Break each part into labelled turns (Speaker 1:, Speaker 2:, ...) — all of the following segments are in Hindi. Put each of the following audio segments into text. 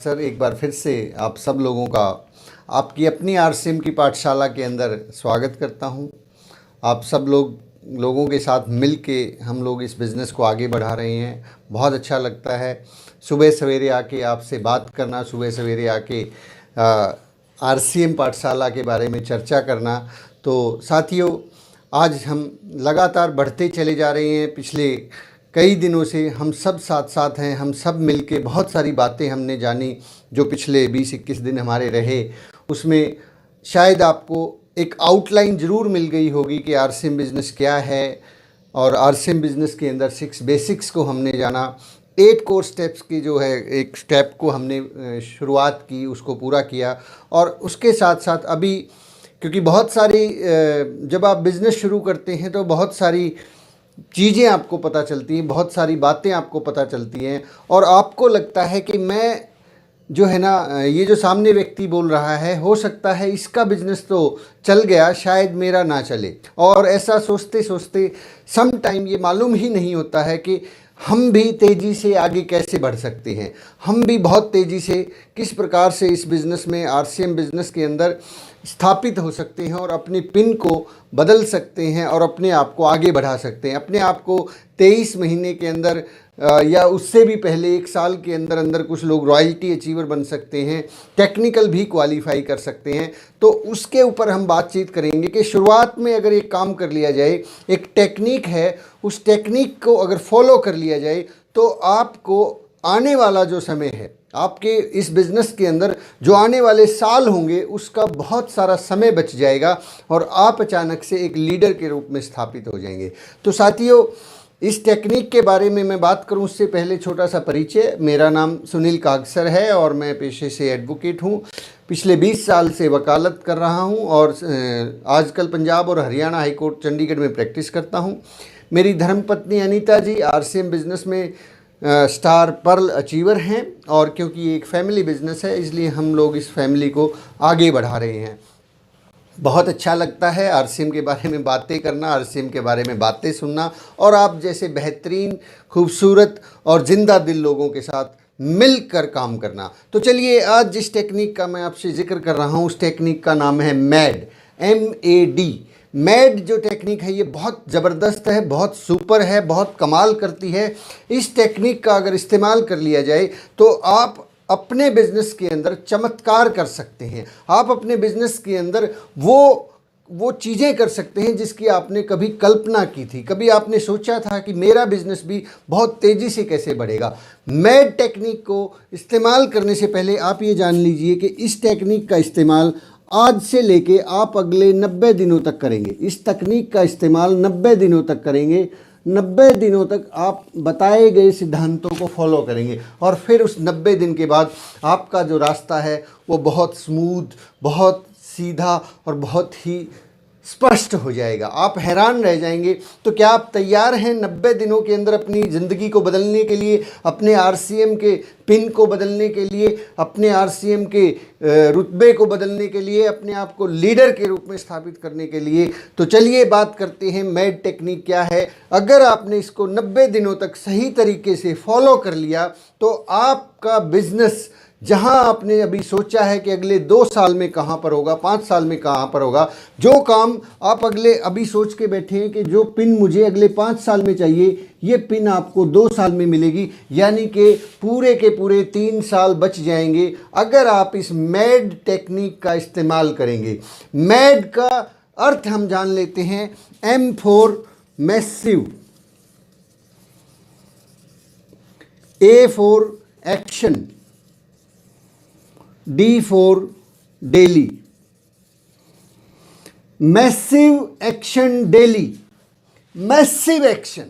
Speaker 1: सर, एक बार फिर से आप सब लोगों का आपकी अपनी आरसीएम की पाठशाला के अंदर स्वागत करता हूं। आप सब लोगों के साथ मिल के हम लोग इस बिज़नेस को आगे बढ़ा रहे हैं। बहुत अच्छा लगता है सुबह सवेरे आके आपसे बात करना, सुबह सवेरे आके आरसीएम पाठशाला के बारे में चर्चा करना। तो साथियों, आज हम लगातार बढ़ते चले जा रहे हैं। पिछले कई दिनों से हम सब साथ साथ हैं, हम सब मिलके बहुत सारी बातें हमने जानी। जो पिछले 20-21 दिन हमारे रहे, उसमें शायद आपको एक आउटलाइन ज़रूर मिल गई होगी कि आरसीएम बिज़नेस क्या है। और आरसीएम बिज़नेस के अंदर 6 बेसिक्स को हमने जाना, 8 कोर स्टेप्स की जो है एक स्टेप को हमने शुरुआत की, उसको पूरा किया। और उसके साथ साथ अभी क्योंकि बहुत सारी जब आप बिज़नेस शुरू करते हैं तो बहुत सारी चीज़ें आपको पता चलती हैं, बहुत सारी बातें आपको पता चलती हैं और आपको लगता है कि मैं जो है ना, ये जो सामने व्यक्ति बोल रहा है, हो सकता है इसका बिज़नेस तो चल गया, शायद मेरा ना चले। और ऐसा सोचते सोचते सम टाइम ये मालूम ही नहीं होता है कि हम भी तेज़ी से आगे कैसे बढ़ सकते हैं, हम भी बहुत तेज़ी से किस प्रकार से इस बिज़नेस में, आरसीएम बिज़नेस के अंदर स्थापित हो सकते हैं और अपनी पिन को बदल सकते हैं और अपने आप को आगे बढ़ा सकते हैं। अपने आप को 23 महीने के अंदर या उससे भी पहले 1 साल के अंदर अंदर कुछ लोग रॉयल्टी अचीवर बन सकते हैं, टेक्निकल भी क्वालिफाई कर सकते हैं। तो उसके ऊपर हम बातचीत करेंगे कि शुरुआत में अगर एक काम कर लिया जाए, एक टेक्निक है, उस टेक्निक को अगर फॉलो कर लिया जाए तो आपको आने वाला जो समय है, आपके इस बिज़नेस के अंदर जो आने वाले साल होंगे, उसका बहुत सारा समय बच जाएगा और आप अचानक से एक लीडर के रूप में स्थापित हो जाएंगे। तो साथियों, इस टेक्निक के बारे में मैं बात करूं उससे पहले छोटा सा परिचय। मेरा नाम सुनील कागसर है और मैं पेशे से एडवोकेट हूं। पिछले 20 साल से वकालत कर रहा हूं और आजकल पंजाब और हरियाणा हाई कोर्ट चंडीगढ़ में प्रैक्टिस करता हूं। मेरी धर्मपत्नी अनीता जी आरसीएम बिज़नेस में स्टार पर्ल अचीवर हैं और क्योंकि ये एक फैमिली बिज़नेस है, इसलिए हम लोग इस फैमिली को आगे बढ़ा रहे हैं। बहुत अच्छा लगता है आरसीएम के बारे में बातें करना, आरसीएम के बारे में बातें सुनना और आप जैसे बेहतरीन, खूबसूरत और ज़िंदा दिल लोगों के साथ मिलकर काम करना। तो चलिए, आज जिस टेक्निक का मैं आपसे जिक्र कर रहा हूँ, उस टेक्निक का नाम है मैड, MAD। मैड जो टेक्निक है, ये बहुत ज़बरदस्त है, बहुत सुपर है, बहुत कमाल करती है। इस टेक्निक का अगर इस्तेमाल कर लिया जाए तो आप अपने बिज़नेस के अंदर चमत्कार कर सकते हैं। आप अपने बिज़नेस के अंदर वो चीज़ें कर सकते हैं जिसकी आपने कभी कल्पना की थी, कभी आपने सोचा था कि मेरा बिज़नेस भी बहुत तेज़ी से कैसे बढ़ेगा। मैड टेक्निक को इस्तेमाल करने से पहले आप ये जान लीजिए कि इस टेक्निक का इस्तेमाल आज से लेके आप अगले 90 दिनों तक करेंगे। इस तकनीक का इस्तेमाल 90 दिनों तक करेंगे। 90 दिनों तक आप बताए गए सिद्धांतों को फॉलो करेंगे और फिर उस 90 दिन के बाद आपका जो रास्ता है वो बहुत स्मूथ, बहुत सीधा और बहुत ही स्पष्ट हो जाएगा। आप हैरान रह जाएंगे। तो क्या आप तैयार हैं 90 दिनों के अंदर अपनी ज़िंदगी को बदलने के लिए, अपने आरसीएम के पिन को बदलने के लिए, अपने आरसीएम के रुतबे को बदलने के लिए, अपने आप को लीडर के रूप में स्थापित करने के लिए? तो चलिए बात करते हैं मैड टेक्निक क्या है। अगर आपने इसको 90 दिनों तक सही तरीके से फॉलो कर लिया तो आपका बिजनेस जहां आपने अभी सोचा है कि अगले 2 साल में कहां पर होगा, 5 साल में कहां पर होगा, जो काम आप अभी सोच के बैठे हैं कि जो पिन मुझे अगले 5 साल में चाहिए, ये पिन आपको 2 साल में मिलेगी। यानी कि पूरे के पूरे 3 साल बच जाएंगे अगर आप इस मैड टेक्निक का इस्तेमाल करेंगे। मैड का अर्थ हम जान लेते हैं। M for massive, A for action, D for daily. Massive action daily, massive action.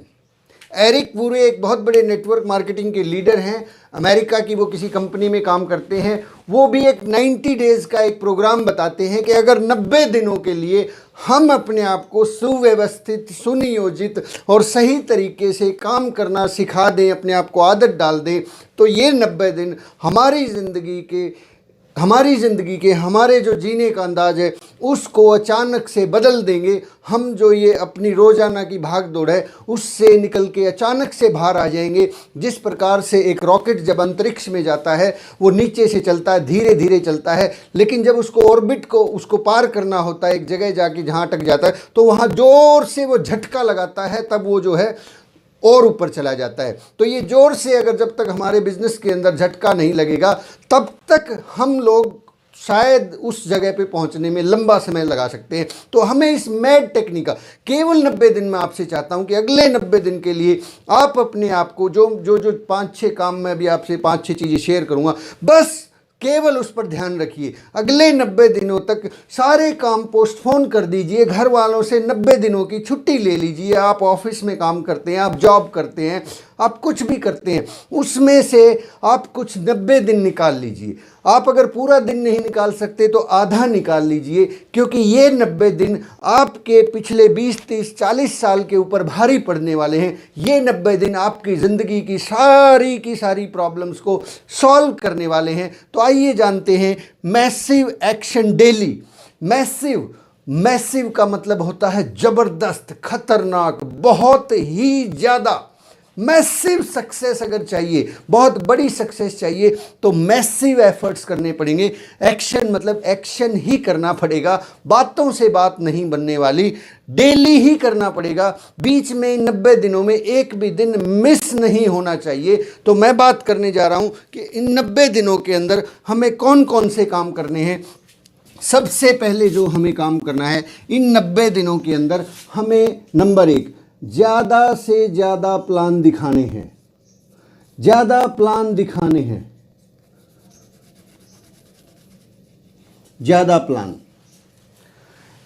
Speaker 1: Eric पूरे एक बहुत बड़े नेटवर्क मार्केटिंग के लीडर हैं, अमेरिका की, वो किसी कंपनी में काम करते हैं। वो भी एक 90 डेज़ का एक प्रोग्राम बताते हैं कि अगर 90 दिनों के लिए हम अपने आप को सुव्यवस्थित, सुनियोजित और सही तरीके से काम करना सिखा दें, अपने आप को आदत डाल दें, तो ये 90 दिन हमारी ज़िंदगी के हमारी ज़िंदगी के, हमारे जो जीने का अंदाज़ है उसको अचानक से बदल देंगे। हम जो ये अपनी रोज़ाना की भाग दौड़ है उससे निकल के अचानक से बाहर आ जाएंगे। जिस प्रकार से एक रॉकेट जब अंतरिक्ष में जाता है वो नीचे से चलता है, धीरे धीरे चलता है, लेकिन जब उसको ऑर्बिट को उसको पार करना होता है, एक जगह जाके जहाँ अटक जाता है, तो वहाँ ज़ोर से वो झटका लगाता है, तब वो जो है और ऊपर चला जाता है। तो ये जोर से अगर जब तक हमारे बिजनेस के अंदर झटका नहीं लगेगा तब तक हम लोग शायद उस जगह पे पहुंचने में लंबा समय लगा सकते हैं। तो हमें इस मैड टेक्निक का केवल 90 दिन में आपसे चाहता हूं कि अगले 90 दिन के लिए आप अपने आप को जो जो जो 5-6 काम में भी आपसे 5-6 चीज़ें शेयर करूंगा, बस केवल उस पर ध्यान रखिए। अगले 90 दिनों तक सारे काम पोस्टपोन कर दीजिए, घर वालों से 90 दिनों की छुट्टी ले लीजिए। आप ऑफिस में काम करते हैं, आप जॉब करते हैं, आप कुछ भी करते हैं, उसमें से आप कुछ 90 दिन निकाल लीजिए। आप अगर पूरा दिन नहीं निकाल सकते तो आधा निकाल लीजिए, क्योंकि ये 90 दिन आपके पिछले 20-30-40 साल के ऊपर भारी पड़ने वाले हैं। ये 90 दिन आपकी ज़िंदगी की सारी प्रॉब्लम्स को सॉल्व करने वाले हैं। तो आइए जानते हैं मैसिव एक्शन डेली। मैसिव का मतलब होता है ज़बरदस्त, खतरनाक, बहुत ही ज़्यादा। मैसिव सक्सेस अगर चाहिए, बहुत बड़ी सक्सेस चाहिए, तो मैसिव एफर्ट्स करने पड़ेंगे। एक्शन मतलब एक्शन ही करना पड़ेगा, बातों से बात नहीं बनने वाली, डेली ही करना पड़ेगा। बीच में 90 दिनों में एक भी दिन मिस नहीं होना चाहिए। तो मैं बात करने जा रहा हूं कि इन 90 दिनों के अंदर हमें कौन कौन से काम करने हैं। सबसे पहले जो हमें काम करना है इन 90 दिनों के अंदर, हमें नंबर 1, ज़्यादा से ज़्यादा प्लान दिखाने हैं। ज़्यादा प्लान दिखाने हैं, ज़्यादा प्लान।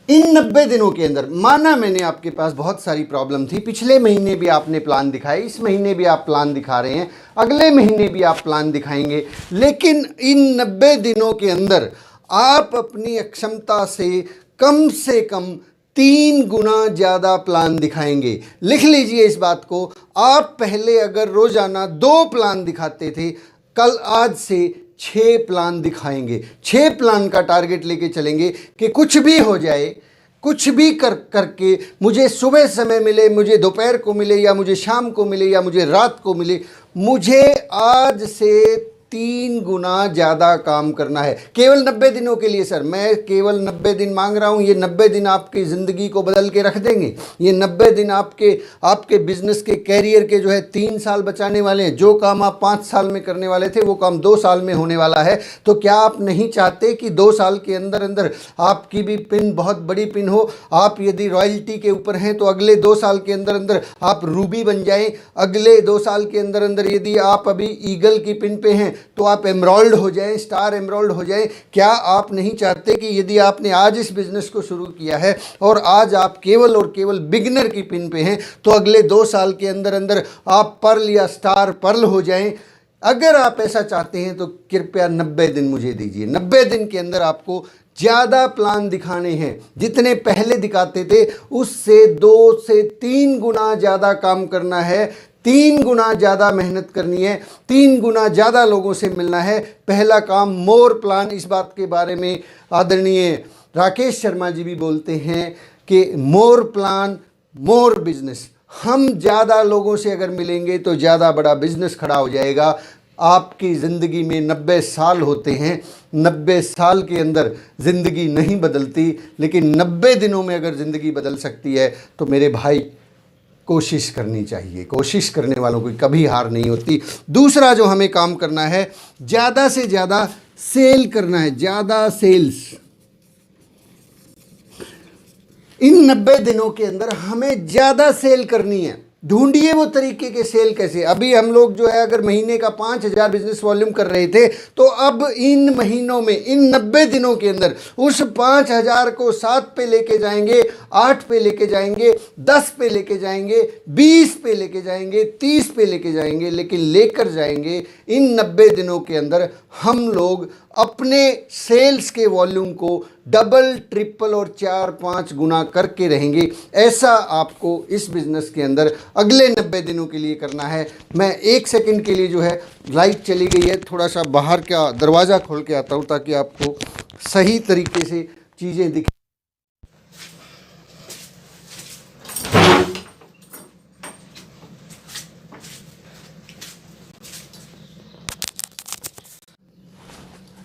Speaker 1: इन 90 दिनों के अंदर, माना मैंने आपके पास बहुत सारी प्रॉब्लम थी, पिछले महीने भी आपने प्लान दिखाए, इस महीने भी आप प्लान दिखा रहे हैं, अगले महीने भी आप प्लान दिखाएंगे, लेकिन इन 90 दिनों के अंदर आप अपनी अक्षमता से कम 3 गुना ज़्यादा प्लान दिखाएंगे। लिख लीजिए इस बात को। आप पहले अगर रोज़ाना 2 प्लान दिखाते थे, कल आज से 6 प्लान दिखाएंगे। 6 प्लान का टारगेट लेके चलेंगे कि कुछ भी हो जाए, कुछ भी करके मुझे सुबह समय मिले, मुझे दोपहर को मिले, या मुझे शाम को मिले, या मुझे रात को मिले, मुझे आज से 3 गुना ज़्यादा काम करना है। केवल 90 दिनों के लिए सर, मैं केवल 90 दिन मांग रहा हूँ। ये 90 दिन आपकी ज़िंदगी को बदल के रख देंगे। ये 90 दिन आपके बिजनेस के कैरियर के जो है 3 साल बचाने वाले हैं। जो काम आप 5 साल में करने वाले थे वो काम 2 साल में होने वाला है। तो क्या आप नहीं चाहते कि 2 साल के अंदर अंदर आपकी भी पिन बहुत बड़ी पिन हो? आप यदि रॉयल्टी के ऊपर हैं तो अगले 2 साल के अंदर अंदर आप रूबी बन जाएं। अगले 2 साल के अंदर अंदर यदि आप अभी ईगल की पिन पे हैं तो आप एमराल्ड हो जाएं, स्टार एमराल्ड हो जाएं। क्या आप नहीं चाहते कि यदि आपने आज इस बिज़नेस को शुरू किया है और आज आप केवल और केवल बिगिनर की पिन पे हैं, तो अगले 2 साल के अंदर अंदर आप पर्ल या स्टार पर्ल हो जाएं? अगर आप ऐसा चाहते हैं तो कृपया 90 दिन मुझे दीजिए। 90 दिन के अंदर आपको ज़्यादा प्लान दिखाने हैं। जितने पहले दिखाते थे उससे 2 से 3 गुना ज़्यादा काम करना है, 3 गुना ज़्यादा मेहनत करनी है, 3 गुना ज़्यादा लोगों से मिलना है। पहला काम मोर प्लान। इस बात के बारे में आदरणीय राकेश शर्मा जी भी बोलते हैं कि मोर प्लान मोर बिजनेस। हम ज़्यादा लोगों से अगर मिलेंगे तो ज़्यादा बड़ा बिजनेस खड़ा हो जाएगा। आपकी ज़िंदगी में 90 साल होते हैं, 90 साल के अंदर ज़िंदगी नहीं बदलती, लेकिन 90 दिनों में अगर ज़िंदगी बदल सकती है तो मेरे भाई कोशिश करनी चाहिए। कोशिश करने वालों की कभी हार नहीं होती। दूसरा जो हमें काम करना है, ज़्यादा से ज़्यादा सेल करना है, ज़्यादा सेल्स। इन 90 दिनों के अंदर हमें ज़्यादा सेल करनी है। ढूंढिए वो तरीके के सेल कैसे। अभी हम लोग जो है अगर महीने का 5,000 बिजनेस वॉल्यूम कर रहे थे, तो अब इन महीनों में, इन 90 दिनों के अंदर उस 5,000 को 7 पे लेके जाएंगे, 8 पे लेके जाएंगे, 10 पे लेके जाएंगे, 20 पे लेके जाएंगे, 30 पे लेके जाएंगे, लेकिन लेकर जाएंगे। इन 90 दिनों के अंदर हम लोग अपने सेल्स के वॉल्यूम को डबल, ट्रिपल और 4-5 गुना करके रहेंगे। ऐसा आपको इस बिज़नेस के अंदर अगले 90 दिनों के लिए करना है। मैं 1 सेकंड के लिए जो है, लाइट चली गई है, थोड़ा सा बाहर का दरवाज़ा खोल के आता हूँ ताकि आपको सही तरीके से चीज़ें दिखें।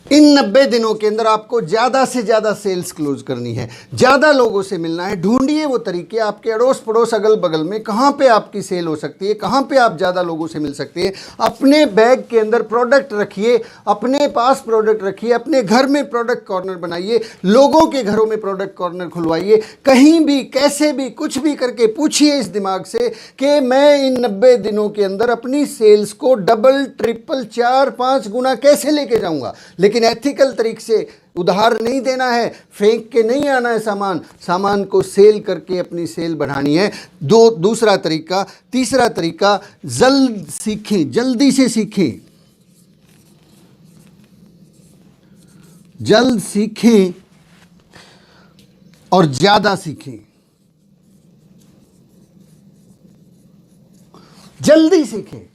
Speaker 1: इन 90 दिनों के अंदर आपको ज़्यादा से ज़्यादा सेल्स क्लोज करनी है, ज़्यादा लोगों से मिलना है। ढूंढिए वो तरीके आपके अड़ोस पड़ोस अगल बगल में कहाँ पे आपकी सेल हो सकती है, कहाँ पे आप ज़्यादा लोगों से मिल सकते हैं। अपने बैग के अंदर प्रोडक्ट रखिए, अपने पास प्रोडक्ट रखिए, अपने घर में प्रोडक्ट कॉर्नर बनाइए, लोगों के घरों में प्रोडक्ट कॉर्नर खुलवाइए। कहीं भी कैसे भी कुछ भी करके पूछिए इस दिमाग से कि मैं इन 90 दिनों के अंदर अपनी सेल्स को डबल, ट्रिपल, 4-5 गुना कैसे लेके जाऊँगा। लेकिन एथिकल तरीके से उधार नहीं देना है, फेंक के नहीं आना है सामान को सेल करके अपनी सेल बढ़ानी है। दूसरा तरीका। तीसरा तरीका, जल्द सीखें, जल्दी से सीखें, जल्द सीखें और ज्यादा सीखें। जल्दी सीखें,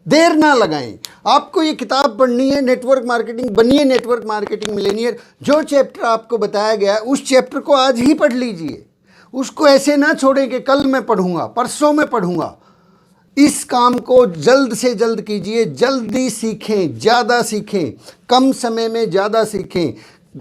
Speaker 1: देर ना लगाएं। आपको ये किताब पढ़नी है, नेटवर्क मार्केटिंग, बनिए नेटवर्क मार्केटिंग मिलेनियर। जो चैप्टर आपको बताया गया है उस चैप्टर को आज ही पढ़ लीजिए। उसको ऐसे ना छोड़ें कि कल मैं पढ़ूंगा, परसों मैं पढ़ूंगा। इस काम को जल्द से जल्द कीजिए। जल्दी सीखें, ज़्यादा सीखें, कम समय में ज़्यादा सीखें।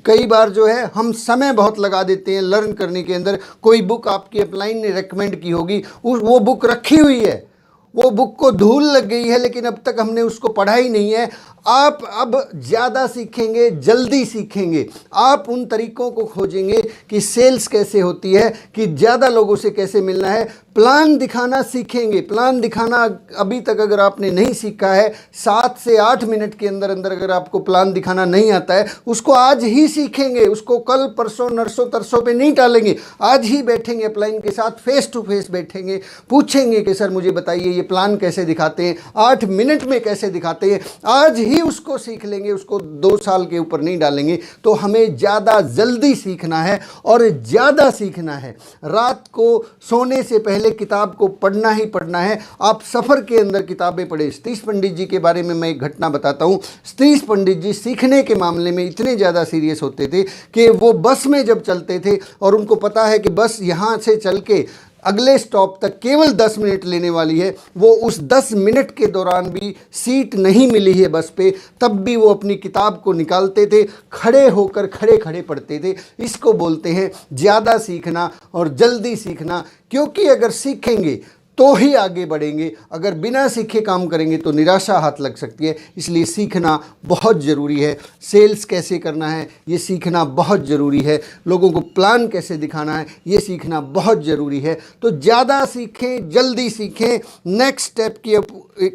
Speaker 1: कई बार जो है हम समय बहुत लगा देते हैं लर्न करने के अंदर। कोई बुक आपकी अपलाइन ने रेकमेंड की होगी, वो बुक रखी हुई है, वो बुक को धूल लग गई है, लेकिन अब तक हमने उसको पढ़ा ही नहीं है। आप अब ज़्यादा सीखेंगे, जल्दी सीखेंगे। आप उन तरीक़ों को खोजेंगे कि सेल्स कैसे होती है, कि ज़्यादा लोगों से कैसे मिलना है। प्लान दिखाना सीखेंगे। प्लान दिखाना अभी तक अगर आपने नहीं सीखा है, 7 से 8 मिनट के अंदर अंदर अगर आपको प्लान दिखाना नहीं आता है, उसको आज ही सीखेंगे। उसको कल परसों नरसों तरसों पे नहीं टालेंगे। आज ही बैठेंगे अपलाइन के साथ, फेस टू फेस बैठेंगे, पूछेंगे कि सर मुझे बताइए ये प्लान कैसे दिखाते हैं, 8 मिनट में कैसे दिखाते हैं। आज ही उसको सीख लेंगे, उसको 2 साल के ऊपर नहीं डालेंगे। तो हमें ज़्यादा जल्दी सीखना है और ज़्यादा सीखना है। रात को सोने से पहले किताब को पढ़ना ही पढ़ना है। आप सफ़र के अंदर किताबें पढ़े। सतीश पंडित जी के बारे में मैं एक घटना बताता हूँ। सतीश पंडित जी सीखने के मामले में इतने ज़्यादा सीरियस होते थे कि वो बस में जब चलते थे और उनको पता है कि बस यहाँ से चल के अगले स्टॉप तक केवल 10 मिनट लेने वाली है, वो उस 10 मिनट के दौरान भी सीट नहीं मिली है बस पे, तब भी वो अपनी किताब को निकालते थे, खड़े होकर खड़े खड़े पढ़ते थे। इसको बोलते हैं ज़्यादा सीखना और जल्दी सीखना। क्योंकि अगर सीखेंगे तो ही आगे बढ़ेंगे, अगर बिना सीखे काम करेंगे तो निराशा हाथ लग सकती है। इसलिए सीखना बहुत ज़रूरी है। सेल्स कैसे करना है ये सीखना बहुत ज़रूरी है। लोगों को प्लान कैसे दिखाना है ये सीखना बहुत ज़रूरी है। तो ज़्यादा सीखें, जल्दी सीखें। नेक्स्ट स्टेप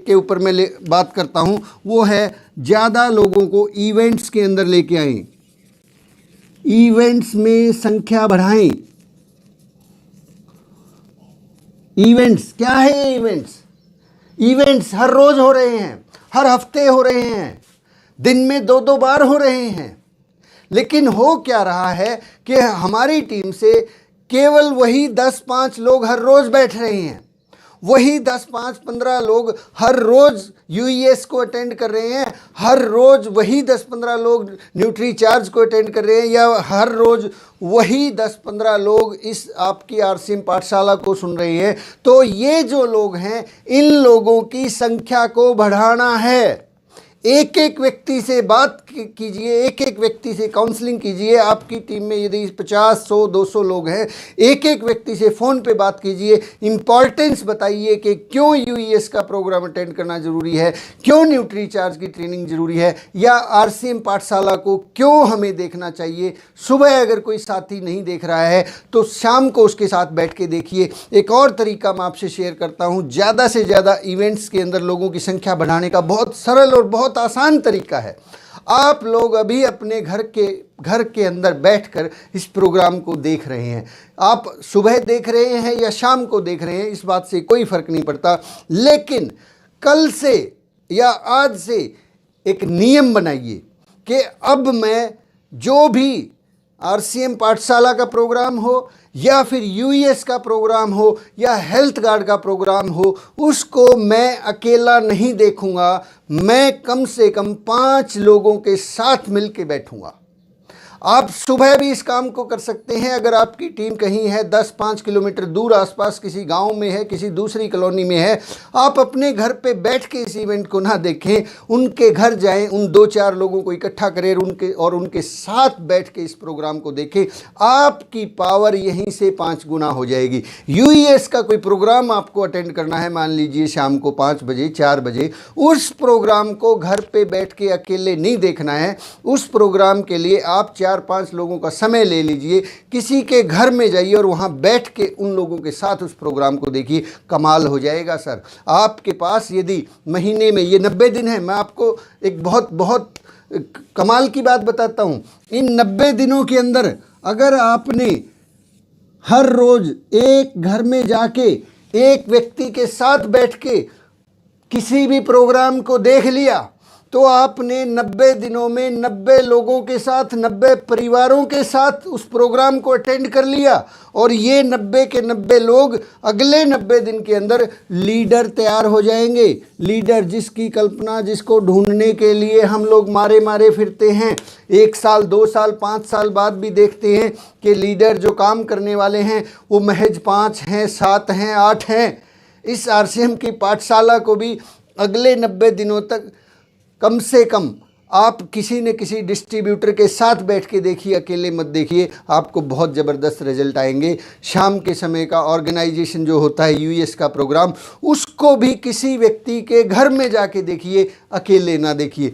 Speaker 1: के ऊपर मैं बात करता हूँ, वो है ज़्यादा लोगों को इवेंट्स के अंदर लेके आएँ, इवेंट्स में संख्या बढ़ाएं। इवेंट्स क्या है? इवेंट्स हर रोज हो रहे हैं, हर हफ्ते हो रहे हैं, दिन में 2-2 बार हो रहे हैं। लेकिन हो क्या रहा है कि हमारी टीम से केवल वही 10-5 लोग हर रोज बैठ रहे हैं। वही 10-5-15 लोग हर रोज़ यूईएस को अटेंड कर रहे हैं। हर रोज़ वही 10-15 लोग न्यूट्री चार्ज को अटेंड कर रहे हैं, या हर रोज़ वही 10-15 लोग इस आपकी आरसीएम पाठशाला को सुन रहे हैं। तो ये जो लोग हैं, इन लोगों की संख्या को बढ़ाना है। एक एक व्यक्ति से बात कीजिए, एक एक व्यक्ति से काउंसलिंग कीजिए। आपकी टीम में यदि 50, 100, 200 लोग हैं, एक एक व्यक्ति से फ़ोन पे बात कीजिए। इम्पॉर्टेंस बताइए कि क्यों यूईएस का प्रोग्राम अटेंड करना ज़रूरी है, क्यों न्यूट्री चार्ज की ट्रेनिंग ज़रूरी है, या आरसीएम पाठशाला को क्यों हमें देखना चाहिए। सुबह अगर कोई साथी नहीं देख रहा है तो शाम को उसके साथ बैठ के देखिए। एक और तरीका मैं आपसे शेयर करता हूँ, ज़्यादा से ज़्यादा इवेंट्स के अंदर लोगों की संख्या बढ़ाने का बहुत सरल और बहुत आसान तरीका है। आप लोग अभी अपने घर के अंदर बैठकर इस प्रोग्राम को देख रहे हैं। आप सुबह देख रहे हैं या शाम को देख रहे हैं, इस बात से कोई फर्क नहीं पड़ता। लेकिन कल से या आज से एक नियम बनाइए कि अब मैं जो भी आरसीएम पाठशाला का प्रोग्राम हो या फिर यूईएस का प्रोग्राम हो या हेल्थ गार्ड का प्रोग्राम हो, उसको मैं अकेला नहीं देखूंगा, मैं कम से कम 5 लोगों के साथ मिलके बैठूंगा। आप सुबह भी इस काम को कर सकते हैं। अगर आपकी टीम कहीं है 10-5 किलोमीटर दूर आसपास किसी गांव में है, किसी दूसरी कॉलोनी में है, आप अपने घर पे बैठ के इस इवेंट को ना देखें, उनके घर जाएं, उन 2-4 लोगों को इकट्ठा करें उनके साथ बैठ के इस प्रोग्राम को देखें। आपकी पावर यहीं से 5 गुना हो जाएगी। यूईएस का कोई प्रोग्राम आपको अटेंड करना है, मान लीजिए शाम को 5 बजे 4 बजे, उस प्रोग्राम को घर पे बैठ के अकेले नहीं देखना है। उस प्रोग्राम के लिए आप 4-5 लोगों का समय ले लीजिए, किसी के घर में जाइए और वहाँ बैठ के उन लोगों के साथ उस प्रोग्राम को देखिए। कमाल हो जाएगा सर। आपके पास यदि महीने में ये 90 दिन है, मैं आपको एक बहुत बहुत कमाल की बात बताता हूँ। इन 90 दिनों के अंदर अगर आपने हर रोज़ एक घर में जाके एक व्यक्ति के साथ बैठ के किसी भी प्रोग्राम को देख लिया, तो आपने 90 दिनों में 90 लोगों के साथ, 90 परिवारों के साथ उस प्रोग्राम को अटेंड कर लिया। और ये 90 के 90 लोग अगले 90 दिन के अंदर लीडर तैयार हो जाएंगे। लीडर जिसकी कल्पना, जिसको ढूंढने के लिए हम लोग मारे मारे फिरते हैं, 1 साल 2 साल 5 साल बाद भी देखते हैं कि लीडर जो काम करने वाले हैं वो महज 5 हैं, 7 हैं, 8 हैं। इस आरसीएम की पाठशाला को भी अगले 90 दिनों तक कम से कम आप किसी न किसी डिस्ट्रीब्यूटर के साथ बैठ के देखिए, अकेले मत देखिए, आपको बहुत ज़बरदस्त रिजल्ट आएंगे। शाम के समय का ऑर्गेनाइजेशन जो होता है यूएस का प्रोग्राम, उसको भी किसी व्यक्ति के घर में जाके देखिए, अकेले ना देखिए।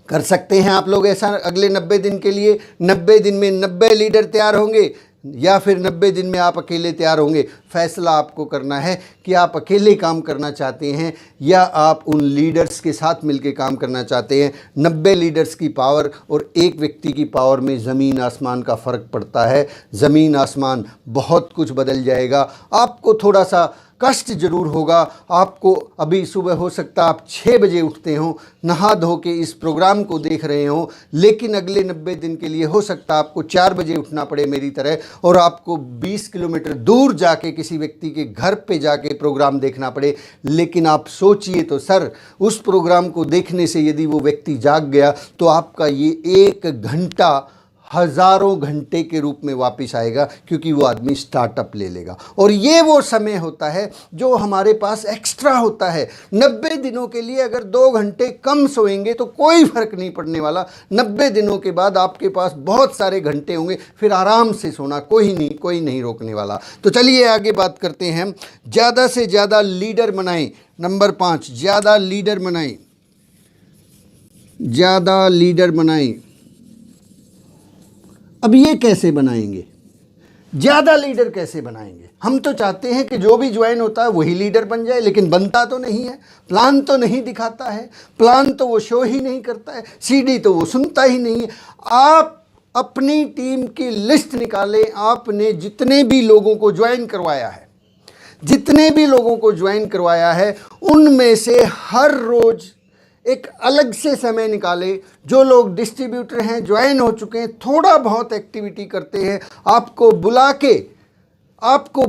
Speaker 1: कर सकते हैं आप लोग ऐसा अगले 90 दिन के लिए। 90 दिन में 90 लीडर तैयार होंगे या फिर 90 दिन में आप अकेले तैयार होंगे। फैसला आपको करना है कि आप अकेले काम करना चाहते हैं या आप उन लीडर्स के साथ मिलकर काम करना चाहते हैं। 90 लीडर्स की पावर और एक व्यक्ति की पावर में ज़मीन आसमान का फ़र्क पड़ता है। ज़मीन आसमान, बहुत कुछ बदल जाएगा। आपको थोड़ा सा कष्ट जरूर होगा। आपको अभी सुबह हो सकता है आप 6 बजे उठते हों, नहा धो के इस प्रोग्राम को देख रहे हों, लेकिन अगले 90 दिन के लिए हो सकता है आपको 4 बजे उठना पड़े मेरी तरह, और आपको 20 किलोमीटर दूर जाके किसी व्यक्ति के घर पे जाके प्रोग्राम देखना पड़े। लेकिन आप सोचिए तो सर, उस प्रोग्राम को देखने से यदि वो व्यक्ति जाग गया तो आपका ये 1 घंटा हज़ारों घंटे के रूप में वापस आएगा, क्योंकि वो आदमी स्टार्टअप ले लेगा। और ये वो समय होता है जो हमारे पास एक्स्ट्रा होता है। 90 दिनों के लिए अगर 2 घंटे कम सोएंगे तो कोई फ़र्क नहीं पड़ने वाला। 90 दिनों के बाद आपके पास बहुत सारे घंटे होंगे, फिर आराम से सोना, कोई नहीं रोकने वाला। तो चलिए आगे बात करते हैं। ज़्यादा से ज़्यादा लीडर बनाएं। नंबर 5, ज़्यादा लीडर बनाएं। ज़्यादा लीडर बनाएं। अब ये कैसे बनाएंगे? ज़्यादा लीडर कैसे बनाएंगे? हम तो चाहते हैं कि जो भी ज्वाइन होता है वही लीडर बन जाए, लेकिन बनता तो नहीं है। प्लान तो नहीं दिखाता है, प्लान तो वो शो ही नहीं करता है, सीडी तो वो सुनता ही नहीं है। आप अपनी टीम की लिस्ट निकालें। आपने जितने भी लोगों को ज्वाइन करवाया है, उनमें से हर रोज़ एक अलग से समय निकाले। जो लोग डिस्ट्रीब्यूटर हैं, ज्वाइन हो चुके हैं, थोड़ा बहुत एक्टिविटी करते हैं, आपको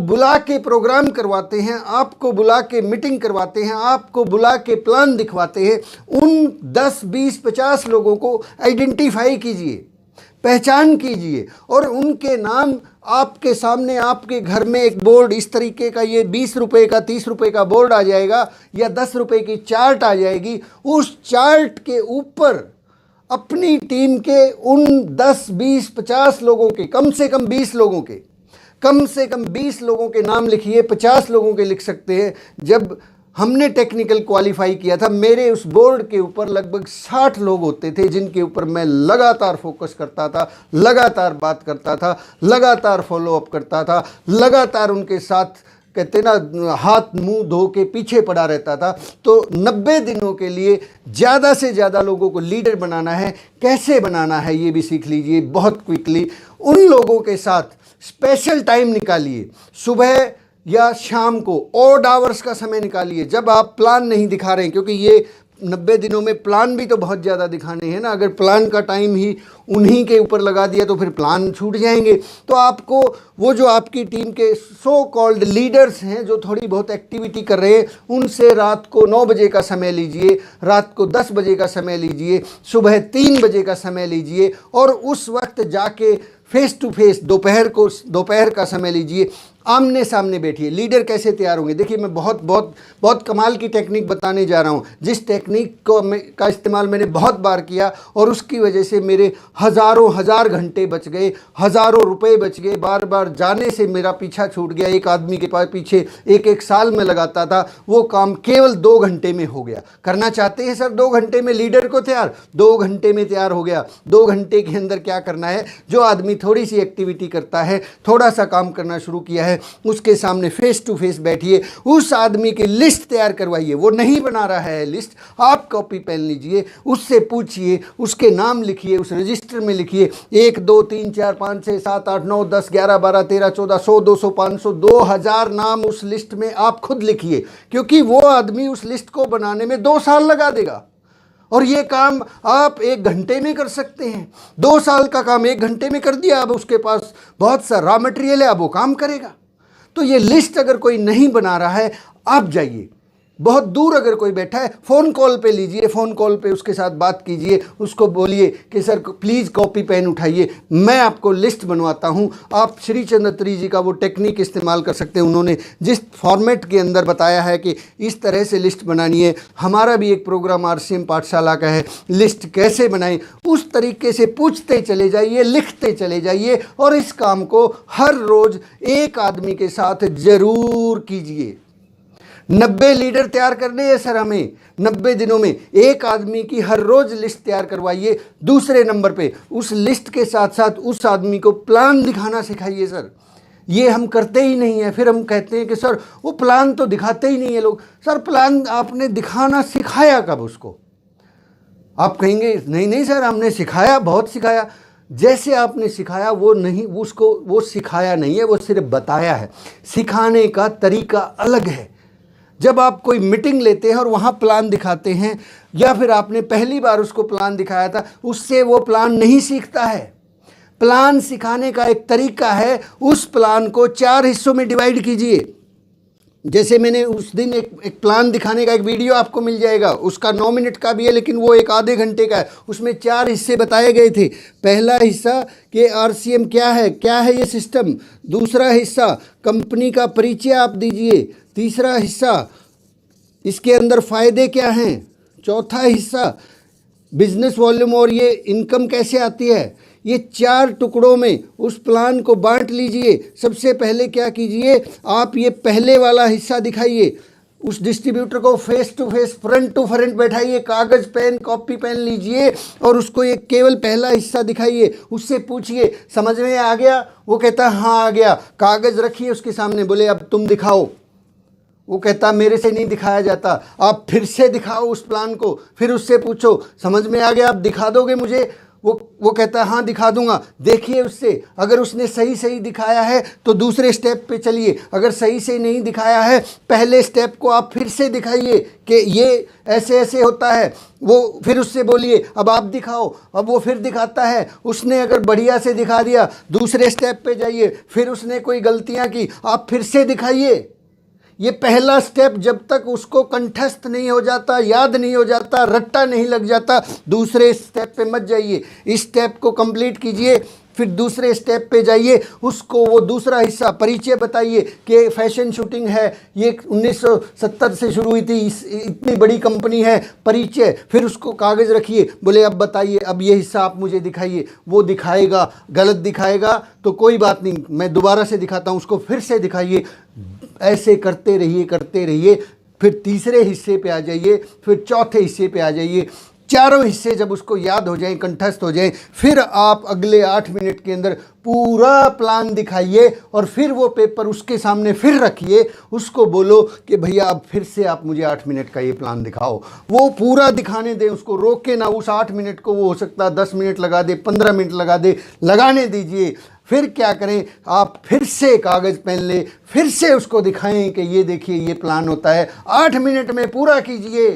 Speaker 1: बुला के प्रोग्राम करवाते हैं, आपको बुला के मीटिंग करवाते हैं, आपको बुला के प्लान दिखवाते हैं, उन 10, 20, 50 लोगों को आइडेंटिफाई कीजिए, पहचान कीजिए, और उनके नाम आपके सामने, आपके घर में एक बोर्ड इस तरीके का, ये 20 रुपये का 30 रुपये का बोर्ड आ जाएगा या 10 रुपये की चार्ट आ जाएगी। उस चार्ट के ऊपर अपनी टीम के उन 10, 20, 50 लोगों के, कम से कम 20 लोगों के नाम लिखिए। 50 लोगों के लिख सकते हैं। जब हमने टेक्निकल क्वालिफाई किया था, मेरे उस बोर्ड के ऊपर लगभग 60 लोग होते थे, जिनके ऊपर मैं लगातार फोकस करता था, लगातार बात करता था, लगातार फॉलो अप करता था, लगातार उनके साथ, कहते ना, हाथ मुंह धो के पीछे पड़ा रहता था। तो 90 दिनों के लिए ज़्यादा से ज़्यादा लोगों को लीडर बनाना है। कैसे बनाना है ये भी सीख लीजिए बहुत क्विकली। उन लोगों के साथ स्पेशल टाइम निकालिए, सुबह या शाम को ऑड आवर्स का समय निकालिए, जब आप प्लान नहीं दिखा रहे हैं, क्योंकि ये 90 दिनों में प्लान भी तो बहुत ज़्यादा दिखाने हैं ना। अगर प्लान का टाइम ही उन्हीं के ऊपर लगा दिया तो फिर प्लान छूट जाएंगे। तो आपको वो जो आपकी टीम के सो कॉल्ड लीडर्स हैं जो थोड़ी बहुत एक्टिविटी कर रहे हैं, उनसे रात को 9 बजे का समय लीजिए, रात को 10 बजे का समय लीजिए, सुबह 3 बजे का समय लीजिए और उस वक्त जाके फेस टू फेस दोपहर का समय लीजिए, आमने सामने बैठिए। लीडर कैसे तैयार होंगे? देखिए, मैं बहुत बहुत बहुत कमाल की टेक्निक बताने जा रहा हूँ, जिस टेक्निक का इस्तेमाल मैंने बहुत बार किया और उसकी वजह से मेरे हजार घंटे बच गए, हज़ारों रुपए बच गए। बार बार जाने से मेरा पीछा छूट गया। एक आदमी के पास पीछे एक साल में लगाता था, वो काम केवल 2 घंटे में हो गया। करना चाहते हैं सर 2 घंटे में लीडर को तैयार? 2 घंटे में तैयार हो गया। 2 घंटे के अंदर क्या करना है? जो आदमी थोड़ी सी एक्टिविटी करता है, थोड़ा सा काम करना शुरू किया है, उसके सामने फेस टू फेस बैठिए, उस आदमी की लिस्ट तैयार करवाइए। वो नहीं बना रहा है लिस्ट, आप कॉपी पेन लीजिए, उससे पूछिए, उसके नाम लिखिए, उस रजिस्टर में लिखिए 1 2 3 4 5 6 7 8 9 10 11 12 13 14 100 200 500 2000 नाम उस लिस्ट में आप खुद लिखिए, क्योंकि वो आदमी उस लिस्ट को बनाने में 2 साल लगा देगा और ये काम आप 1 घंटे में कर सकते हैं। 2 साल का काम 1 घंटे में कर दिया। अब उसके पास बहुत सा रॉ मटेरियल है, अब वो काम करेगा। तो ये लिस्ट अगर कोई नहीं बना रहा है, आप जाइए, बहुत दूर अगर कोई बैठा है, फ़ोन कॉल पे लीजिए, फ़ोन कॉल पे उसके साथ बात कीजिए, उसको बोलिए कि सर प्लीज़ कॉपी पेन उठाइए, मैं आपको लिस्ट बनवाता हूँ। आप श्री चंद्र अत्री जी का वो टेक्निक इस्तेमाल कर सकते हैं। उन्होंने जिस फॉर्मेट के अंदर बताया है कि इस तरह से लिस्ट बनानी है, हमारा भी एक प्रोग्राम आरसीएम पाठशाला का है, लिस्ट कैसे बनाएं, उस तरीके से पूछते चले जाइए, लिखते चले जाइए और इस काम को हर रोज़ एक आदमी के साथ ज़रूर कीजिए। 90 लीडर तैयार करने हैं सर हमें 90 दिनों में। एक आदमी की हर रोज़ लिस्ट तैयार करवाइए। दूसरे नंबर पे उस लिस्ट के साथ साथ उस आदमी को प्लान दिखाना सिखाइए सर। ये हम करते ही नहीं है। फिर हम कहते हैं कि सर वो प्लान तो दिखाते ही नहीं है लोग। सर प्लान आपने दिखाना सिखाया कब उसको? आप कहेंगे नहीं नहीं सर हमने सिखाया, बहुत सिखाया। जैसे आपने सिखाया वो नहीं, उसको वो सिखाया नहीं है, वो सिर्फ बताया है। सिखाने का तरीका अलग है। जब आप कोई मीटिंग लेते हैं और वहाँ प्लान दिखाते हैं, या फिर आपने पहली बार उसको प्लान दिखाया था, उससे वो प्लान नहीं सीखता है। प्लान सिखाने का एक तरीका है, उस प्लान को 4 हिस्सों में डिवाइड कीजिए। जैसे मैंने उस दिन एक प्लान दिखाने का एक वीडियो आपको मिल जाएगा, उसका 9 मिनट का भी है लेकिन वो एक आधे घंटे का है। उसमें 4 हिस्से बताए गए थे। पहला हिस्सा कि आरसीएम क्या है ये सिस्टम। दूसरा हिस्सा कंपनी का परिचय आप दीजिए। तीसरा हिस्सा इसके अंदर फ़ायदे क्या हैं। चौथा हिस्सा बिजनेस वॉल्यूम और ये इनकम कैसे आती है। ये 4 टुकड़ों में उस प्लान को बांट लीजिए। सबसे पहले क्या कीजिए, आप ये पहले वाला हिस्सा दिखाइए। उस डिस्ट्रीब्यूटर को face to face, front to front बैठाइए, कागज़ पेन कॉपी पेन लीजिए और उसको ये केवल पहला हिस्सा दिखाइए। उससे पूछिए समझ में आ गया? वो कहता है हाँ आ गया। कागज़ रखिए उसके सामने, बोले अब तुम दिखाओ। वो कहता मेरे से नहीं दिखाया जाता। आप फिर से दिखाओ उस प्लान को, फिर उससे पूछो समझ में आ गया, आप दिखा दोगे मुझे? वो कहता है हाँ दिखा दूंगा। देखिए उससे, अगर उसने सही दिखाया है तो दूसरे स्टेप पे चलिए। अगर सही से नहीं दिखाया है, पहले स्टेप को आप फिर से दिखाइए कि ये ऐसे ऐसे होता है। वो फिर उससे बोलिए अब आप दिखाओ। अब वो फिर दिखाता है। उसने अगर बढ़िया से दिखा दिया, दूसरे स्टेप पे जाइए। फिर उसने कोई गलतियाँ की, आप फिर से दिखाइए। ये पहला स्टेप जब तक उसको कंठस्थ नहीं हो जाता, याद नहीं हो जाता, रट्टा नहीं लग जाता, दूसरे स्टेप पे मत जाइए। इस स्टेप को कंप्लीट कीजिए, फिर दूसरे स्टेप पे जाइए। उसको वो दूसरा हिस्सा परिचय बताइए कि फैशन शूटिंग है, ये 1970 से शुरू हुई थी, इतनी बड़ी कंपनी है, परिचय। फिर उसको कागज़ रखिए, बोले अब बताइए, अब ये हिस्सा आप मुझे दिखाइए। वो दिखाएगा, गलत दिखाएगा तो कोई बात नहीं, मैं दोबारा से दिखाता हूँ, उसको फिर से दिखाइए। ऐसे करते रहिए। फिर तीसरे हिस्से पे आ जाइए, फिर चौथे हिस्से पे आ जाइए। चारों हिस्से जब उसको याद हो जाएं, कंठस्थ हो जाएं, फिर आप अगले 8 मिनट के अंदर पूरा प्लान दिखाइए और फिर वो पेपर उसके सामने फिर रखिए। उसको बोलो कि भैया अब फिर से आप मुझे 8 मिनट का ये प्लान दिखाओ। वो पूरा दिखाने दें, उसको रोके ना। उस 8 मिनट को वो हो सकता है 10 मिनट लगा दे, 15 मिनट लगा दे, लगाने दीजिए। फिर क्या करें, आप फिर से कागज़ पेन लें, फिर से उसको दिखाएं कि ये देखिए ये प्लान होता है। 8 मिनट में पूरा कीजिए,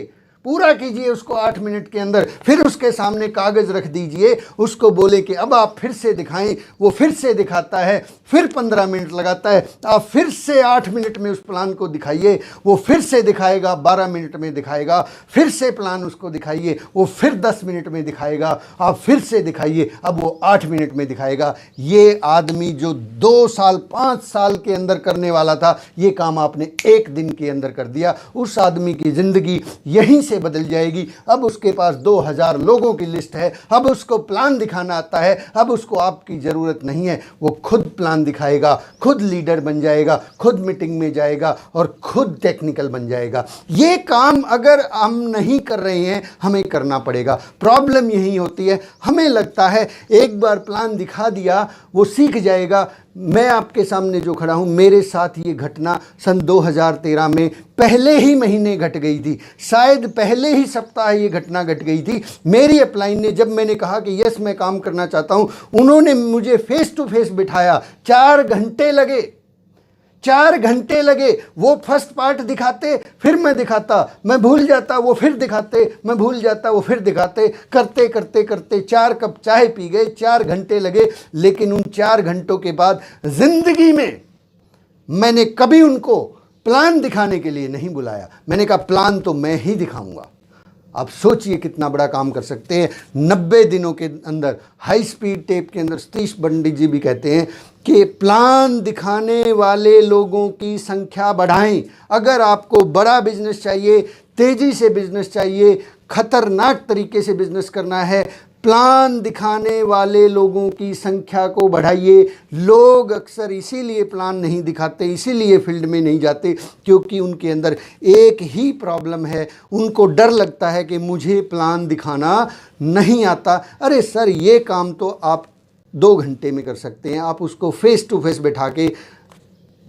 Speaker 1: पूरा कीजिए उसको 8 मिनट के अंदर। फिर उसके सामने कागज़ रख दीजिए, उसको बोले कि अब आप फिर से दिखाएं। वो फिर से दिखाता है, फिर 15 मिनट लगाता है। आप फिर से 8 मिनट में उस प्लान को दिखाइए, वो फिर से दिखाएगा, 12 मिनट में दिखाएगा। फिर से प्लान उसको दिखाइए, वो फिर 10 मिनट में दिखाएगा। आप फिर से दिखाइए, अब वो 8 मिनट में दिखाएगा। ये आदमी जो 2 साल 5 साल के अंदर करने वाला था, ये काम आपने 1 दिन के अंदर कर दिया। उस आदमी की ज़िंदगी यहीं से बदल जाएगी। अब उसके पास 2000 लोगों की लिस्ट है, अब उसको प्लान दिखाना आता है, अब उसको आपकी ज़रूरत नहीं है। वो खुद प्लान दिखाएगा, खुद लीडर बन जाएगा, खुद मीटिंग में जाएगा और खुद टेक्निकल बन जाएगा। ये काम अगर हम नहीं कर रहे हैं, हमें करना पड़ेगा। प्रॉब्लम यही होती है, हमें लगता है एक बार प्लान दिखा दिया वो सीख जाएगा। मैं आपके सामने जो खड़ा हूँ, मेरे साथ ये घटना सन 2013 में पहले ही महीने घट गई थी, शायद पहले ही सप्ताह ये घटना घट गई थी। मेरी अपलाइन ने, जब मैंने कहा कि यस मैं काम करना चाहता हूँ, उन्होंने मुझे फेस टू फेस बिठाया। 4 घंटे लगे, 4 घंटे लगे। वो फर्स्ट पार्ट दिखाते, फिर मैं दिखाता, मैं भूल जाता, वो फिर दिखाते, मैं भूल जाता, वो फिर दिखाते। करते करते करते 4 कप चाय पी गए, 4 घंटे लगे। लेकिन उन 4 घंटों के बाद ज़िंदगी में मैंने कभी उनको प्लान दिखाने के लिए नहीं बुलाया। मैंने कहा प्लान तो मैं ही दिखाऊंगा। आप सोचिए कितना बड़ा काम कर सकते हैं 90 दिनों के अंदर। हाई स्पीड टेप के अंदर सतीश पंडित जी भी कहते हैं कि प्लान दिखाने वाले लोगों की संख्या बढ़ाएं। अगर आपको बड़ा बिजनेस चाहिए, तेज़ी से बिजनेस चाहिए, खतरनाक तरीके से बिजनेस करना है, प्लान दिखाने वाले लोगों की संख्या को बढ़ाइए। लोग अक्सर इसीलिए प्लान नहीं दिखाते, इसीलिए फील्ड में नहीं जाते, क्योंकि उनके अंदर एक ही प्रॉब्लम है। उनको डर लगता है कि मुझे प्लान दिखाना नहीं आता। अरे सर, ये काम तो आप 2 घंटे में कर सकते हैं। आप उसको फेस टू फेस बैठा के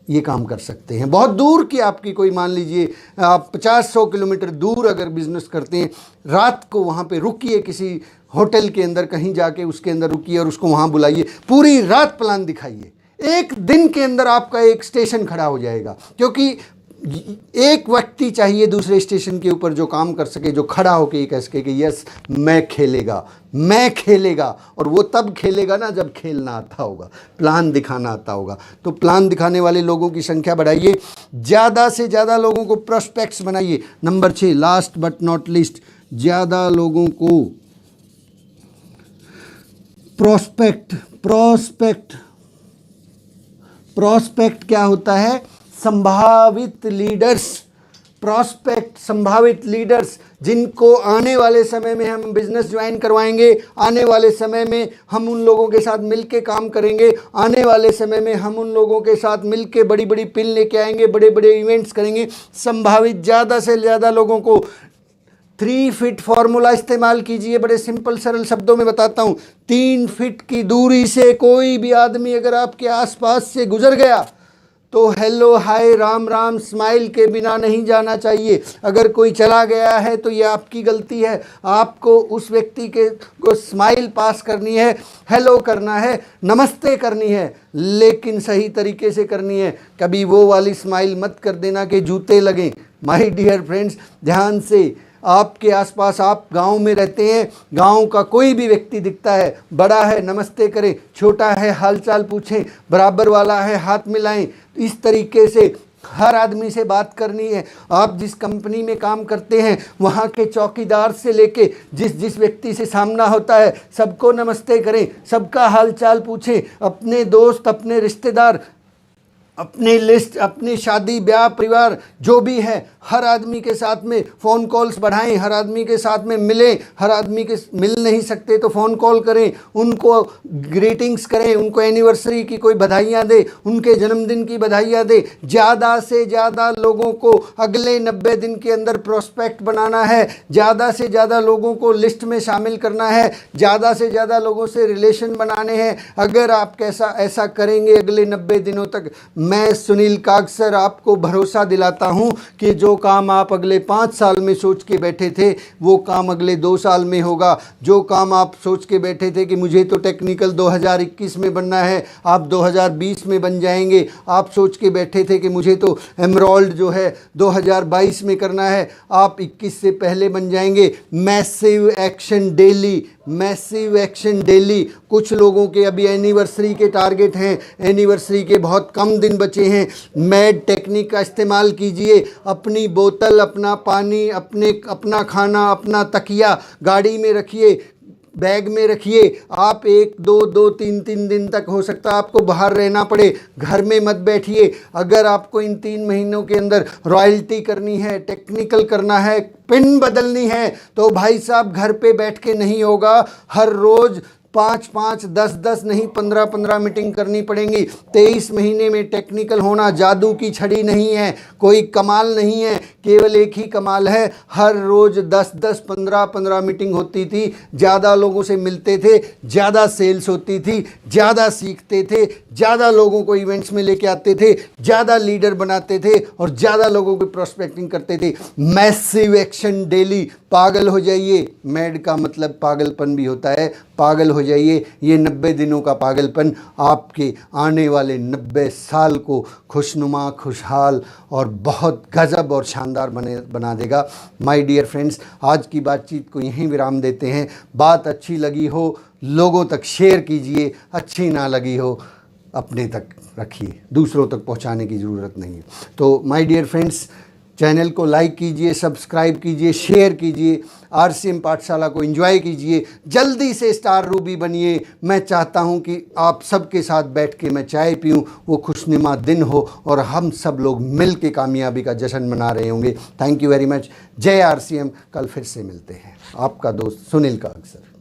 Speaker 1: ये काम कर सकते हैं। बहुत दूर की आपकी कोई, मान लीजिए आप 50-100 किलोमीटर दूर अगर बिज़नेस करते हैं, रात को वहाँ पे रुकिए, किसी होटल के अंदर कहीं जाके उसके अंदर रुकिए और उसको वहाँ बुलाइए, पूरी रात प्लान दिखाइए। 1 दिन के अंदर आपका एक स्टेशन खड़ा हो जाएगा, क्योंकि एक व्यक्ति चाहिए दूसरे स्टेशन के ऊपर जो काम कर सके, जो खड़ा होके ये कह सके कि यस मैं खेलेगा, मैं खेलेगा। और वो तब खेलेगा ना जब खेलना आता होगा, प्लान दिखाना आता होगा। तो प्लान दिखाने वाले लोगों की संख्या बढ़ाइए, ज़्यादा से ज़्यादा लोगों को प्रोस्पेक्ट्स बनाइए। Number 6, last but not least, ज़्यादा लोगों को प्रोस्पेक्ट क्या होता है? संभावित लीडर्स। प्रॉस्पेक्ट, संभावित लीडर्स, जिनको आने वाले समय में हम बिजनेस ज्वाइन करवाएंगे, आने वाले समय में हम उन लोगों के साथ मिलके काम करेंगे, आने वाले समय में हम उन लोगों के साथ मिलके बड़ी बड़ी पिन लेके आएंगे, बड़े बड़े इवेंट्स करेंगे। संभावित ज़्यादा से ज़्यादा लोगों को 3 फीट फार्मूला इस्तेमाल कीजिए। बड़े सिंपल सरल शब्दों में बताता हूँ। 3 फीट की दूरी से कोई भी आदमी अगर आपके आसपास से गुजर गया तो hello hi Ram Ram smile के बिना नहीं जाना चाहिए। अगर कोई चला गया है तो ये आपकी गलती है। आपको उस व्यक्ति को स्माइल पास करनी है, हेलो करना है, नमस्ते करनी है, लेकिन सही तरीके से करनी है। कभी वो वाली स्माइल मत कर देना कि जूते लगें। माय डियर फ्रेंड्स, ध्यान से, आपके आसपास, आप गांव में रहते हैं, गांव का कोई भी व्यक्ति दिखता है, बड़ा है नमस्ते करें, छोटा है हालचाल पूछें, बराबर वाला है हाथ मिलाएं। इस तरीके से हर आदमी से बात करनी है। आप जिस कंपनी में काम करते हैं, वहाँ के चौकीदार से लेके जिस व्यक्ति से सामना होता है, सबको नमस्ते करें, सबका हालचाल पूछें। अपने दोस्त, अपने रिश्तेदार, अपनी लिस्ट, अपनी शादी ब्याह परिवार जो भी है, हर आदमी के साथ में फ़ोन कॉल्स बढ़ाएं, हर आदमी के साथ में मिलें। हर आदमी के मिल नहीं सकते तो फ़ोन कॉल करें, उनको ग्रीटिंग्स करें, उनको एनिवर्सरी की कोई बधाइयाँ दें, उनके जन्मदिन की बधाइयाँ दें। ज़्यादा से ज़्यादा लोगों को अगले 90 दिन के अंदर प्रोस्पेक्ट बनाना है, ज़्यादा से ज़्यादा लोगों को लिस्ट में शामिल करना है, ज़्यादा से ज़्यादा लोगों से रिलेशन बनाने हैं। अगर आप ऐसा करेंगे अगले 90 दिनों तक, मैं सुनील कागसर आपको भरोसा दिलाता हूं कि जो जो काम आप अगले 5 साल में सोच के बैठे थे वो काम अगले 2 साल में होगा। जो काम आप सोच के बैठे थे कि मुझे तो टेक्निकल 2021 में बनना है, आप 2020 में बन जाएंगे। आप सोच के बैठे थे कि मुझे तो एमरॉल्ड जो है 2022 में करना है, आप 21 से पहले बन जाएंगे। Massive action daily, massive action daily. कुछ लोगों के अभी एनिवर्सरी के टारगेट हैं, एनिवर्सरी के बहुत कम दिन बचे हैं। मैड टेक्निक का इस्तेमाल कीजिए। अपनी बोतल, अपना पानी, अपना खाना, अपना तकिया गाड़ी में रखिए, बैग में रखिए। आप 1 2 3 दिन तक हो सकता है आपको बाहर रहना पड़े, घर में मत बैठिए। अगर आपको इन 3 महीनों के अंदर रॉयल्टी करनी है, टेक्निकल करना है, पिन बदलनी है, तो भाई साहब घर पे बैठ के नहीं होगा। हर रोज़ 5 10 नहीं 15 मीटिंग करनी पड़ेंगी। 23 महीने में टेक्निकल होना जादू की छड़ी नहीं है, कोई कमाल नहीं है। केवल एक ही कमाल है, हर रोज़ 10 15 मीटिंग होती थी, ज़्यादा लोगों से मिलते थे, ज़्यादा सेल्स होती थी, ज़्यादा सीखते थे, ज़्यादा लोगों को इवेंट्स में लेके आते थे, ज़्यादा लीडर बनाते थे और ज़्यादा लोगों की प्रोस्पेक्टिंग करते थे। Massive action daily. पागल हो जाइए। मैड का मतलब पागलपन भी होता है। पागल हो जाइए। ये 90 दिनों का पागलपन आपके आने वाले 90 साल को खुशनुमा, खुशहाल और बहुत गजब और शानदार बना देगा। माय डियर फ्रेंड्स, आज की बातचीत को यहीं विराम देते हैं। बात अच्छी लगी हो लोगों तक शेयर कीजिए, अच्छी ना लगी हो अपने तक रखिए, दूसरों तक पहुंचाने की ज़रूरत नहीं है। तो माय डियर फ्रेंड्स, चैनल को लाइक कीजिए, सब्सक्राइब कीजिए, शेयर कीजिए, आरसीएम पाठशाला को एंजॉय कीजिए। जल्दी से स्टार रूबी बनिए। मैं चाहता हूं कि आप सबके साथ बैठ के मैं चाय पीऊं, वो खुशनुमा दिन हो और हम सब लोग मिल के कामयाबी का जश्न मना रहे होंगे। Thank you very much. जय आरसीएम। कल फिर से मिलते हैं। आपका दोस्त सुनील का अक्सर।